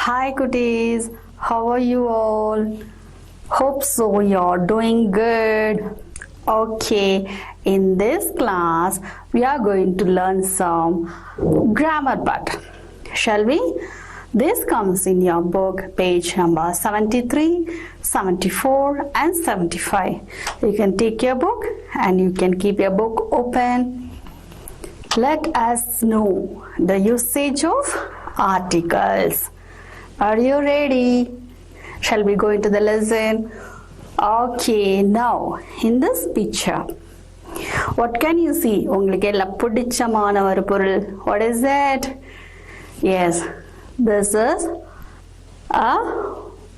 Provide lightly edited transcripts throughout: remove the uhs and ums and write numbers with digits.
Hi cuties, how are you all? Hope so you're doing good. Okay, in this class we are going to learn some grammar part. Shall we? This comes in your book page number 73, 74 and 75. You can take your book and you can keep your book open. Let us know the usage of articles. Are you ready? Shall we go into the lesson? Okay, now in this picture, what can you see? What is that? Yes, this is a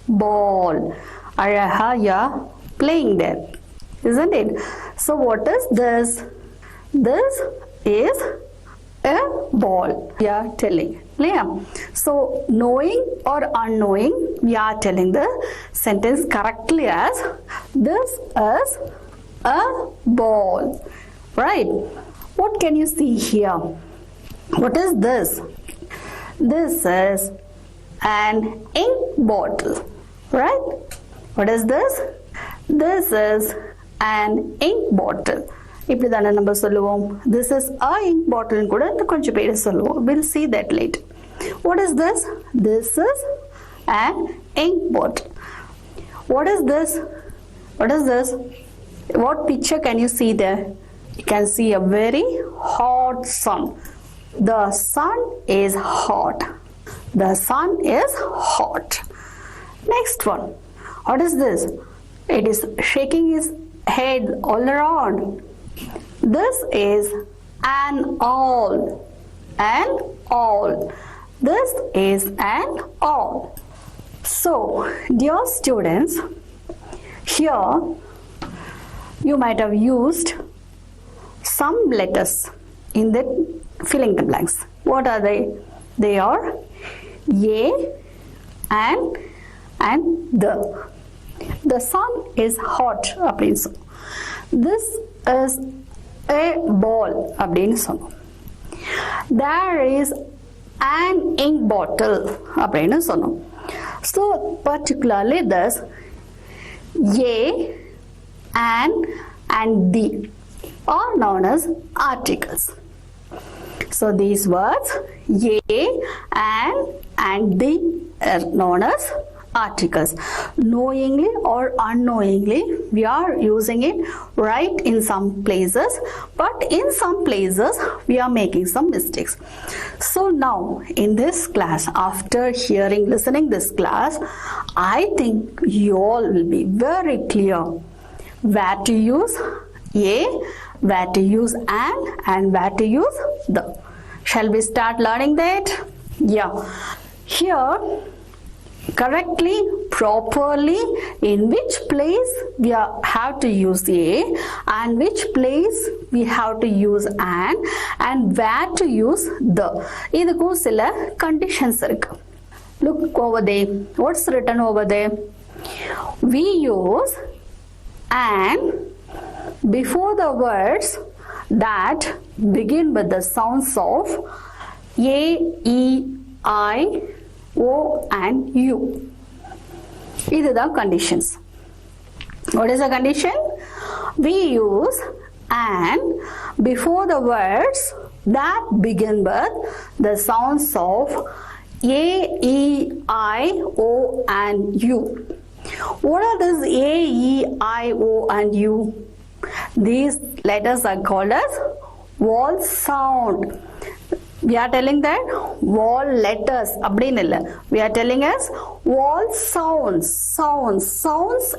ball. You're playing there, isn't it? So what is this? This is a ball. We are telling. So knowing or unknowing, we are telling the sentence correctly as this is a ball. Right? What can you see here? What is this? This is an ink bottle. Right? What is this? This is an ink bottle. This is an ink bottle. We'll see that later. What is this? This is an ink bottle. What is this? What is this? What picture can you see there? You can see a very hot sun. The sun is hot. The sun is hot. Next one. What is this? It is shaking his head all around. This is an owl. An owl. This is an owl. So, dear students, here you might have used some letters in the filling the blanks. What are they? They are A and the. The sun is hot. This is a ball. There is an ink bottle. So particularly this A and the are known as articles. So these words A and the are known as articles. Knowingly or unknowingly, we are using it right in some places, but in some places we are making some mistakes. So now in this class, after listening this class, I think you all will be very clear where to use A, where to use and where to use the. Shall we start learning that? Yeah. Here, correctly, properly, in which place we have to use A and which place we have to use and where to use the. Idukku sila conditions irukku. Look over there. What's written over there? We use and before the words that begin with the sounds of A, E, I, O and U. These are the conditions. What is the condition? We use and before the words that begin with the sounds of A, E, I, O and U. What are these A, E, I, O and U? These letters are called as vowel sound. We are telling that vowel letters. We are telling as vowel sounds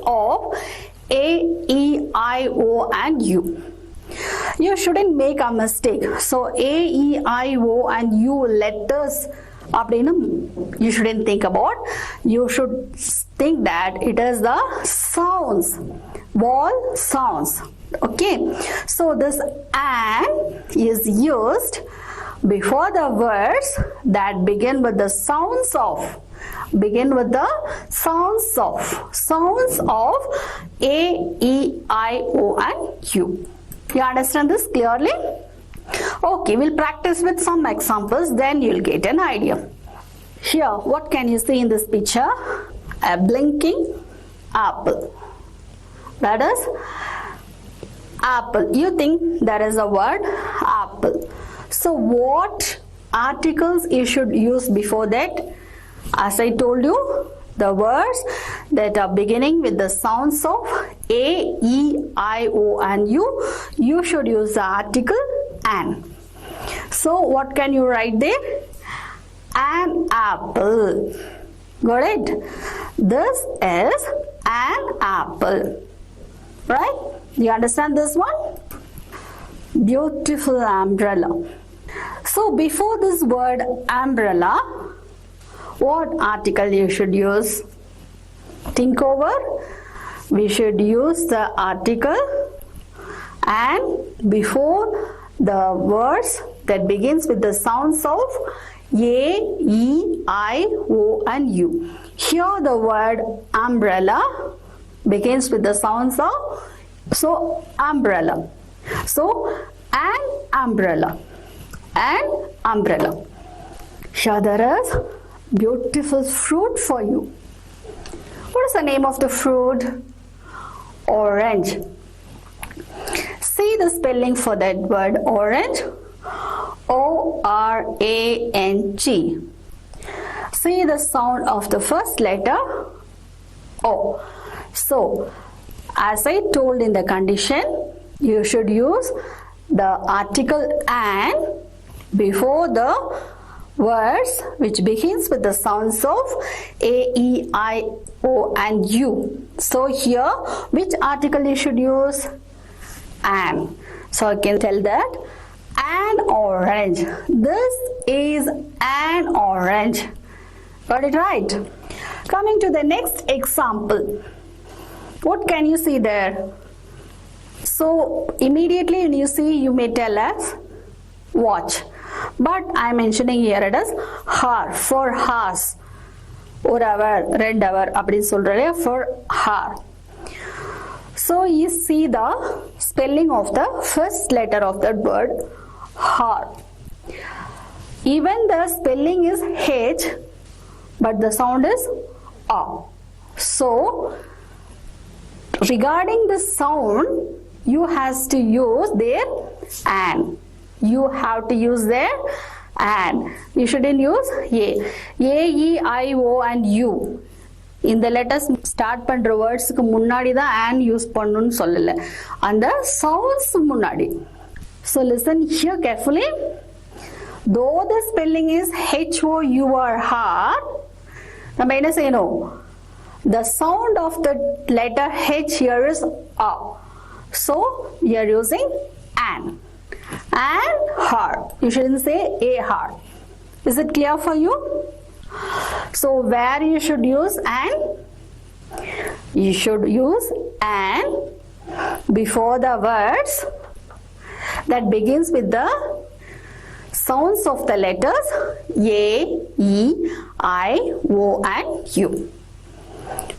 of A, E, I, O and U. You shouldn't make a mistake. So A, E, I, O and U letters you shouldn't think about. You should think that it is the sounds, vowel sounds. Okay. So this and is used before the words that begin with the sounds of A, E, I, O and U. You understand this clearly? Okay, we'll practice with some examples, then you'll get an idea. Here, what can you see in this picture? A blinking apple. That is apple. You think there is a word apple. So what articles you should use before that? As I told you, the words that are beginning with the sounds of A, E, I, O and U, you should use the article an. So what can you write there? An apple. Got it? This is an apple. Right? You understand this one? Beautiful umbrella. So before this word umbrella, what article you should use? Think over. We should use the article and before the words that begins with the sounds of A, E, I, O and U. Here the word umbrella begins with the sounds of umbrella. So an umbrella. An umbrella. Here there is beautiful fruit for you. What is the name of the fruit? Orange. See the spelling for that word orange. O-R-A-N-G. See the sound of the first letter O. So, as I told in the condition, you should use the article an before the words which begins with the sounds of A, E, I, O and U. So here, which article you should use? An. So I can tell that an orange. This is an orange. Got it right? Coming to the next example. What can you see there? So immediately when you see, you may tell us watch. But I am mentioning here it is hour, for hours. 1 hour, 2 hour, for hour. So you see the spelling of the first letter of that word hour. Even the spelling is H, but the sound is A. So regarding the sound, you have to use their an. You have to use their an. You shouldn't use A. A, E, I, O and U. In the letters start பண்ற வேர்ட்ஸ்க்கு முன்னாடி தான் an use பண்ணனும்னு சொல்லல. அந்த sounds முன்னாடி. So listen here carefully. Though the spelling is H-O-U-R hard, நம்ம என்ன செய்யணும்? The sound of the letter H here is A. So we are using an. And hard. You shouldn't say a hard. Is it clear for you? So where you should use an? You should use an before the words that begins with the sounds of the letters A, E, I, O and U.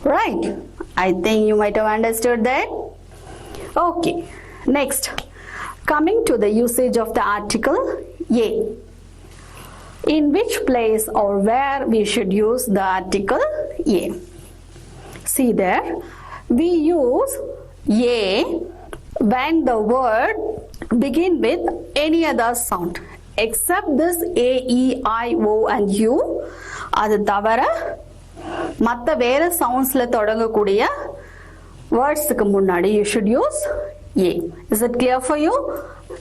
Right? I think you might have understood that. Okay. Next. Coming to the usage of the article A. In which place or where we should use the article A? See there, we use A when the word begin with any other sound except this A, E, I, O and U. அது தவிர மற்ற வேற soundsல தொடங்கக்கூடிய wordsக்கு முன்னாடி you should use A. Is it clear for you?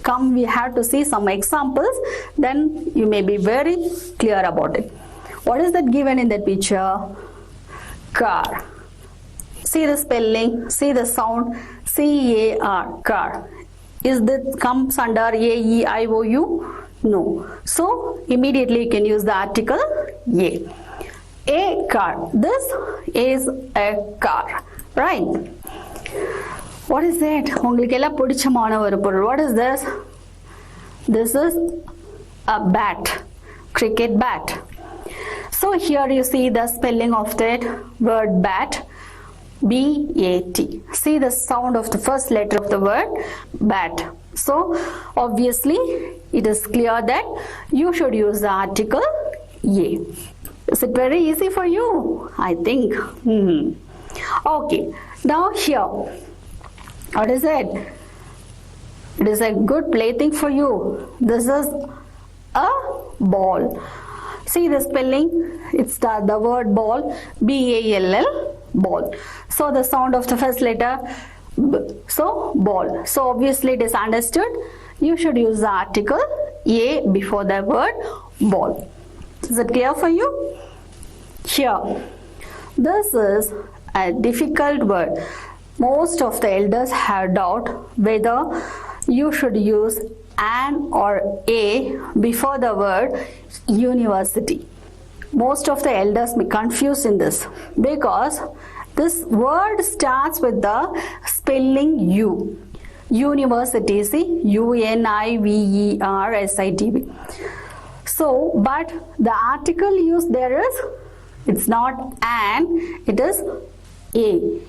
Come, we have to see some examples, then you may be very clear about it. What is that given in that picture? Car. See the spelling, see the sound, C-A-R, car. Is that comes under A-E-I-O-U? No. So immediately you can use the article A. A car. This is a car, right? What is that? உங்களுக்கு எல்லாம் பிடிச்சமான ஒரு பொருள். What is this? This is a bat, cricket bat. So here you see the spelling of that word bat, B-A-T. See the sound of the first letter of the word bat. So obviously it is clear that you should use the article A. Is it very easy for you? I think. Okay, now here, what is it? It is a good plaything for you. This is a ball. See the spelling? It's the word ball, B-A-L-L, ball. So the sound of the first letter, B, so ball. So obviously it is understood. You should use the article A before the word ball. Is it clear for you? Here, this is a difficult word. Most of the elders have doubt whether you should use an or a before the word university. Most of the elders may confuse in this because this word starts with the spelling U. University, see, U-N-I-V-E-R-S-I-T-Y. So, but the article used there is, it's not an, it is a.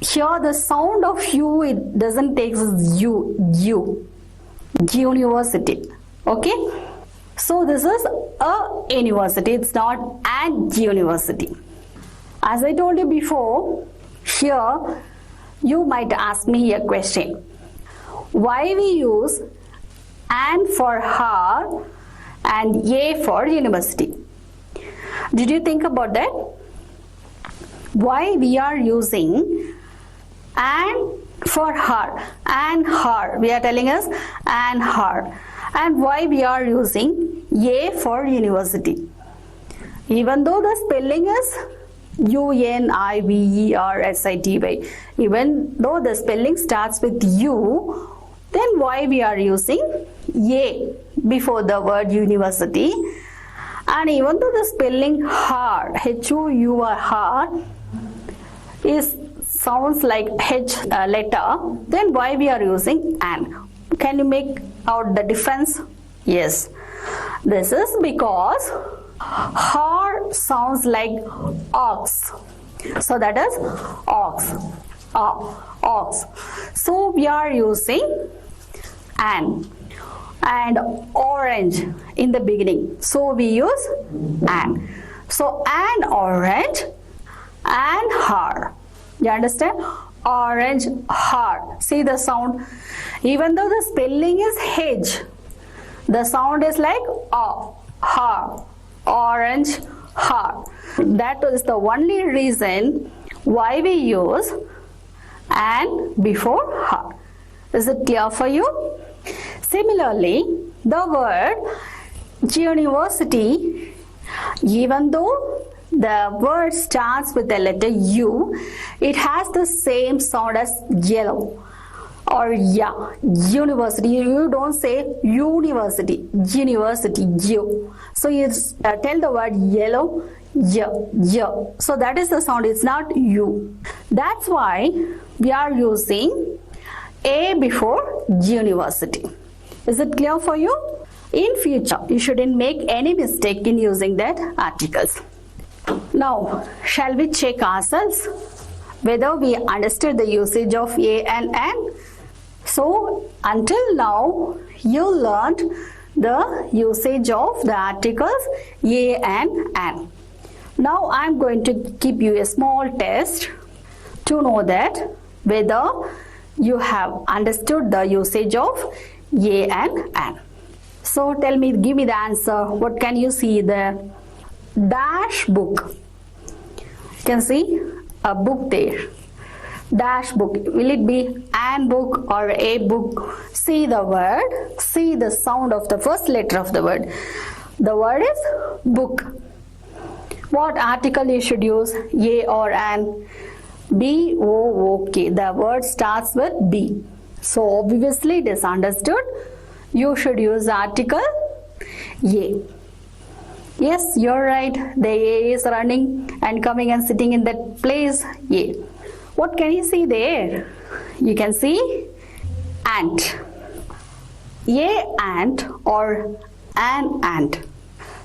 Here the sound of U, it doesn't take U. University. Okay? So this is a university, it's not an university. As I told you before, here you might ask me a question. Why we use an for her and a for university? Did you think about that? Why we are using and for her, and her, we are telling us and her, and why we are using a for university? Even though the spelling is U-N-I-V-E-R-S-I-T-Y, even though the spelling starts with U, then why we are using a before the word university? And even though the spelling her, H-U-R, her, is sounds like H letter, then why we are using an? Can you make out the difference? Yes, this is because her sounds like ox, so that is ox, ox. So we are using an, and orange in the beginning, so we use an. So an orange and her. You understand? Orange, her. See the sound? Even though the spelling is H, the sound is like her. Orange, her. That is the only reason why we use an before her. Is it clear for you? Similarly, the word university, even though the word starts with the letter U, it has the same sound as yellow or yeah, university. You don't say university, university, you. So you tell the word yellow, yeah. So that is the sound, it's not U. That's why we are using a before university. Is it clear for you? In future, you shouldn't make any mistake in using that articles. Now, shall we check ourselves whether we understood the usage of a and an? So, until now, you learned the usage of the articles a and an. Now, I am going to give you a small test to know that whether you have understood the usage of a and an. So, tell me, give me the answer. What can you see there? Dash book. You can see a book there. Dash book. Will it be an book or a book? See the word. See the sound of the first letter of the word. The word is book. What article you should use? A or an? B-O-O-K. The word starts with B. So obviously it is understood. You should use the article A. Yes, you're right. The A is running and coming and sitting in that place. A. What can you see there? You can see ant. A ant or an ant.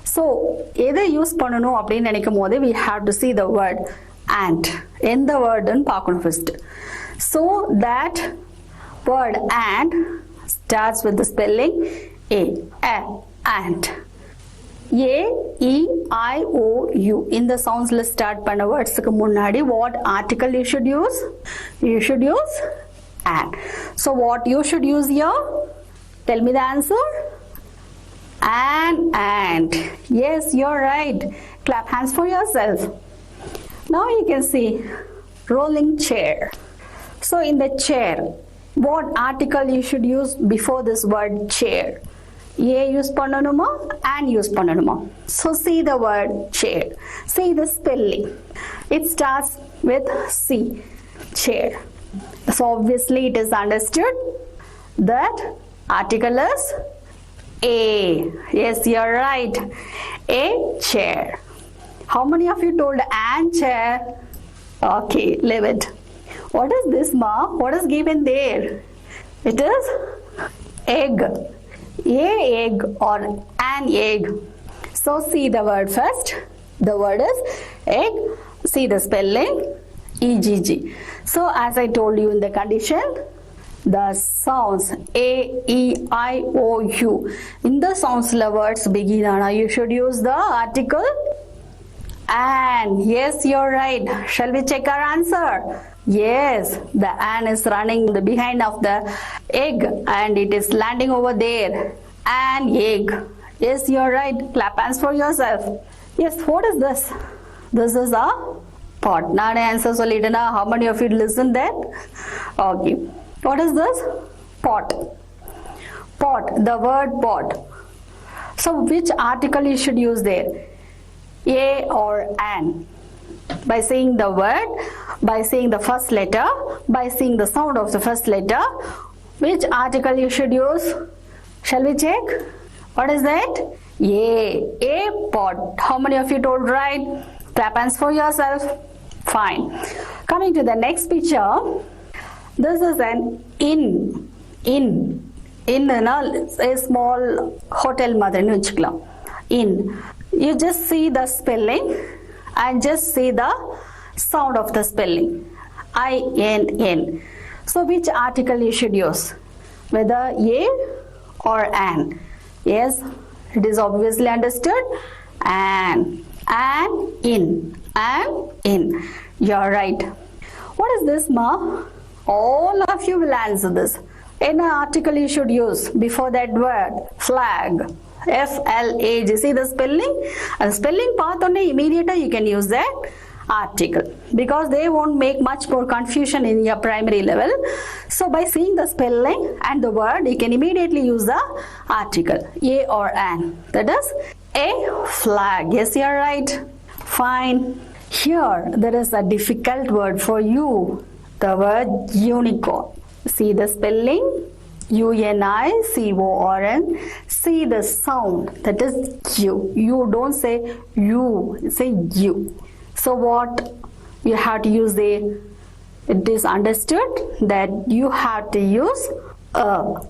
So, either use பண்ணனும் அப்படினு நினைக்கும்போது we have to see the word ant. எந்த wordன்னு பார்க்கணும் first. So, that word ant starts with the spelling A. Ant. A, E, I, O, U. In the sounds list start panna words munnadi what article you should use? You should use an. So what you should use here? Tell me the answer. An and. Yes, you're right. Clap hands for yourself. Now you can see rolling chair. So in the chair, what article you should use before this word chair? A use pananuma and use pananuma. So see the word chair. See the spelling. It starts with C, chair. So obviously it is understood that article is A. Yes, you're right. A chair. How many of you told an chair? Okay, leave it. What is this, ma? What is given there? It is egg. A egg or an egg. So see the word first. The word is egg. See the spelling EGG. So as I told you in the condition, the sounds A, E, I, O, U. In the sounds words begin, you should use the article an. Yes, you're right. Shall we check our answer? Yes, the an is running behind of the egg and it is landing over there. An egg. Yes, you're right. Clap hands for yourself. Yes, what is this? This is a pot. Now answer solidana. How many of you listen that? Okay. What is this? Pot. Pot. The word pot. So which article you should use there? A or an? By saying the word, by saying the first letter, by saying the sound of the first letter, which article you should use? Shall we check? What is that? A pot. How many of you told right? Clap hands for yourself. Fine. Coming to the next picture. This is an inn. In a small hotel mother. In. You just see the spelling and just see the sound of the spelling. I-N-N. So which article you should use? Whether A or an? Yes, it is obviously understood. An. An, in. An, in. You're right. What is this, ma? All of you will answer this. Any article you should use before that word? Flag. F-L-A-G. See the spelling? And spelling part only immediately you can use that article because they won't make much more confusion in your primary level. So by seeing the spelling and the word, you can immediately use the article A or an. That is a flag. Yes, you're right. Fine. Here there is a difficult word for you. The word unicorn. See the spelling? U-N-I-C-O-R-N. See the sound, that is U. You don't say you, say you. So what you have to use there? It is understood that you have to use a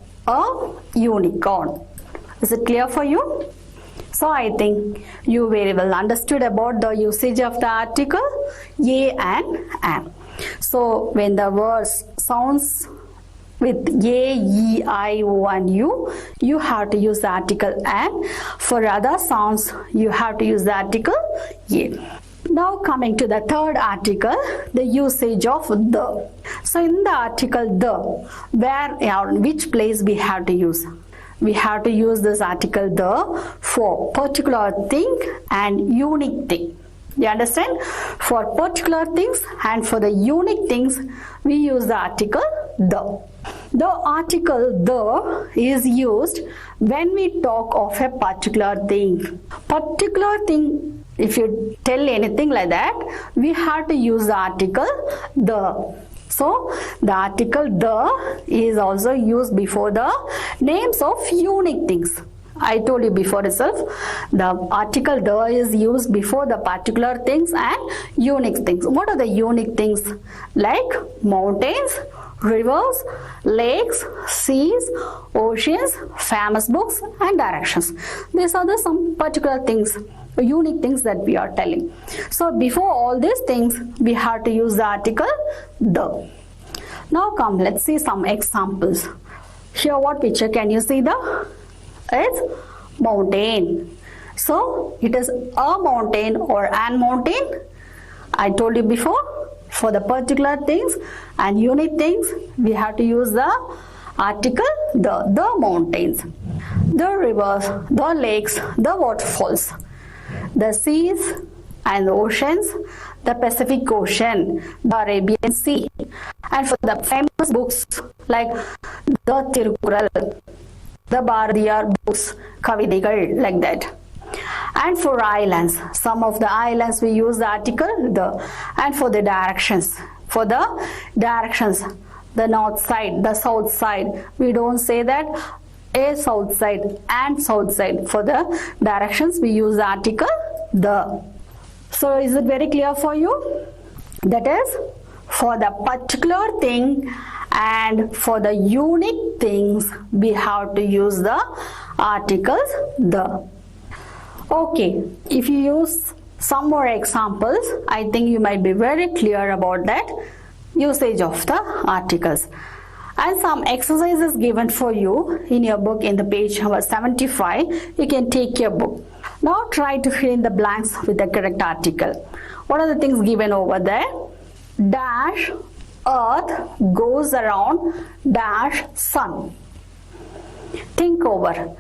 unicorn. Is it clear for you? So I think you very well understood about the usage of the article A and an. So when the words sounds with A, E, I, O and U, you have to use the article an. For other sounds, you have to use the article A. Now coming to the third article, the usage of the. So in the article the, where or which place we have to use? We have to use this article the for particular thing and unique thing. You understand? For particular things and for the unique things, we use the article the. The article the is used when we talk of a particular thing. Particular thing, if you tell anything like that, we have to use the article the. So the article the is also used before the names of unique things. I told you before itself, the article the is used before the particular things and unique things. What are the unique things? Like mountains, rivers, lakes, seas, oceans, famous books and directions. These are the some particular things, unique things that we are telling. So before all these things, we have to use the article the. Now come, let's see some examples. Here what picture can you see the? It's mountain. So it is a mountain or an mountain. I told you before, for the particular things and unique things, we have to use the article the mountains, the rivers, the lakes, the waterfalls, the seas and the oceans, the Pacific Ocean, the Arabian Sea. And for the famous books like the Tirukural, the Bharadiyar books, Kavithigal, like that. And for islands, some of the islands we use the article the. And for the directions, the north side, the south side, we don't say that a south side and south side. For the directions we use the article the. So is it very clear for you? That is, for the particular thing and for the unique things we have to use the articles the. Okay, if you use some more examples, I think you might be very clear about that usage of the articles. And some exercises given for you in your book in the page number 75. You can take your book. Now try to fill in the blanks with the correct article. What are the things given over there? Dash earth goes around dash sun. Think over.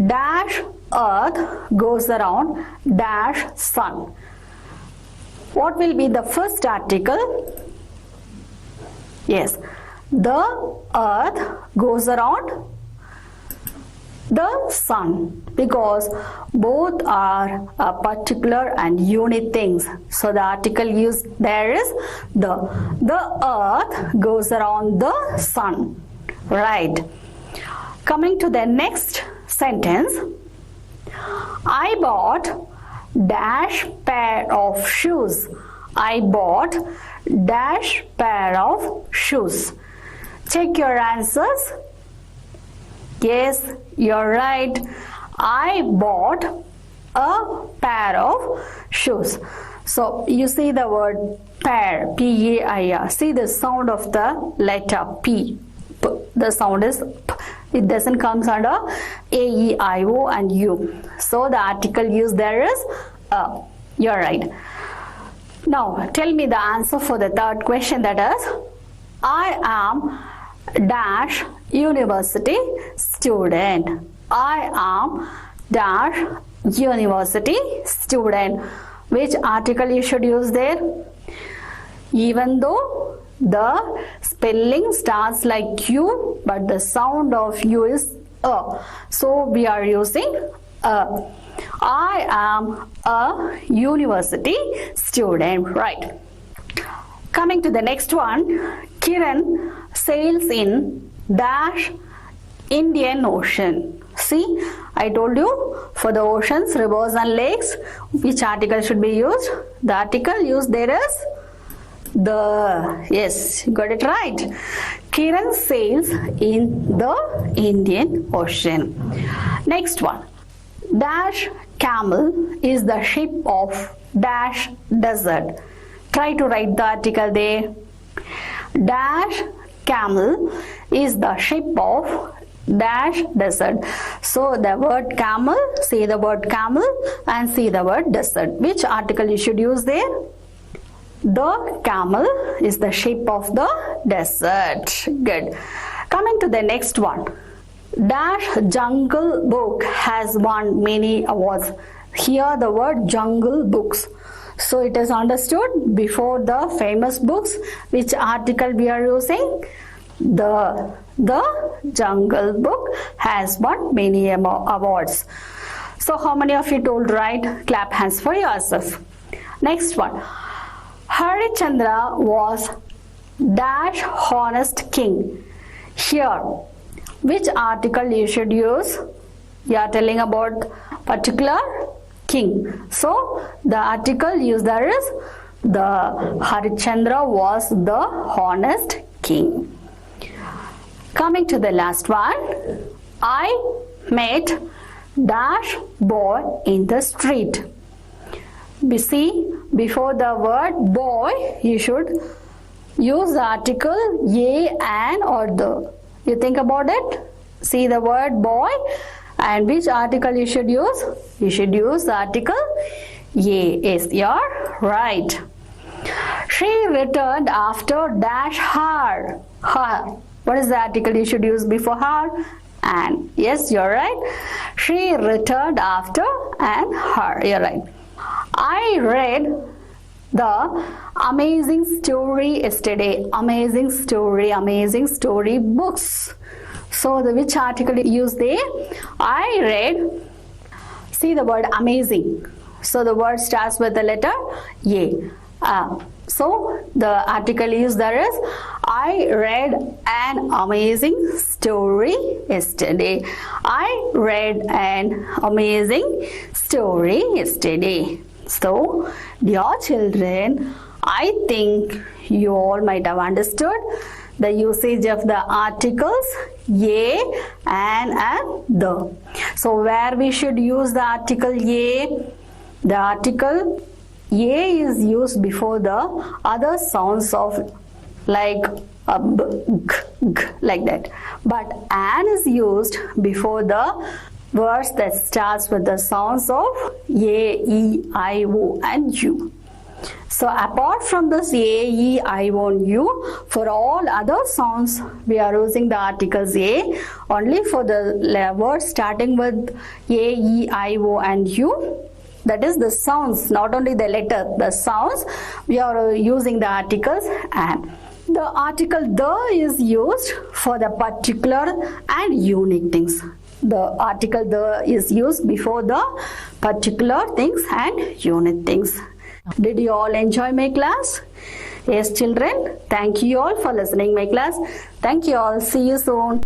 Dash earth goes around dash sun. What will be the first article? Yes, the earth goes around the sun, because both are particular and unique things. So the article used there is the. The earth goes around the sun. Right. Coming to the next sentence. I bought dash pair of shoes. I bought dash pair of shoes. Check your answers. Yes, you're right. I bought a pair of shoes. So you see the word pair, P-A-I-R. See the sound of the letter P. The sound is P. It doesn't come under A-E-I-O and U. So the article used there is a. You're right. Now tell me the answer for the third question, that is, I am dash university student. I am dash university student. Which article you should use there? Even though the spelling starts like Q, but the sound of U is A. So we are using A. I am a university student. Right. Coming to the next one. Kiran sails in dash Indian Ocean. See, I told you for the oceans, rivers and lakes, which article should be used? The article used there is the. Yes, you got it right. Kiran sails in the Indian Ocean. Next one. Dash camel is the ship of dash desert. Try to write the article there. Dash camel is the ship of dash desert. So the word camel, say the word camel and see the word desert. Which article you should use there? The camel is the ship of the desert. Good. Coming to the next one. Dash Jungle Book has won many awards. Here the word jungle books. So it is understood before the famous books. Which article we are using? The Jungle Book has won many awards. So how many of you told right? Clap hands for yourself. Next one. Harichandra was dash honest king. Here, which article you should use? You are telling about particular king. So the article used there is the. Harichandra was the honest king. Coming to the last one. I met dash boy in the street. We see before the word boy you should use the article ye, an or the. You think about it. See the word boy And which article you should use? You should use the article A. Yes, you're right. She returned after dash her. Her. What is the article you should use before her? And. Yes, you're right. She returned after and her. You're right. I read the amazing story yesterday. Amazing story books. So which article you use there? I read. See the word amazing. So the word starts with the letter A. So the article used there is I read an amazing story yesterday. I read an amazing story yesterday. So dear children, I think you all might have understood the usage of the articles a, an and the. So where we should use the article a? The article a is used before the other sounds of like a b, g, g, like that. But an is used before the words that starts with the sounds of a, e, I, o and u. So apart from this a, e, I, o and u, for all other sounds we are using the articles a. Only for the words starting with a, e, I, o and u, that is the sounds, not only the letter, the sounds, we are using the articles and. The article the is used for the particular and unique things. The article the is used before the particular things and unique things. Did you all enjoy my class? Yes, children. Thank you all for listening my class. Thank you all. See you soon.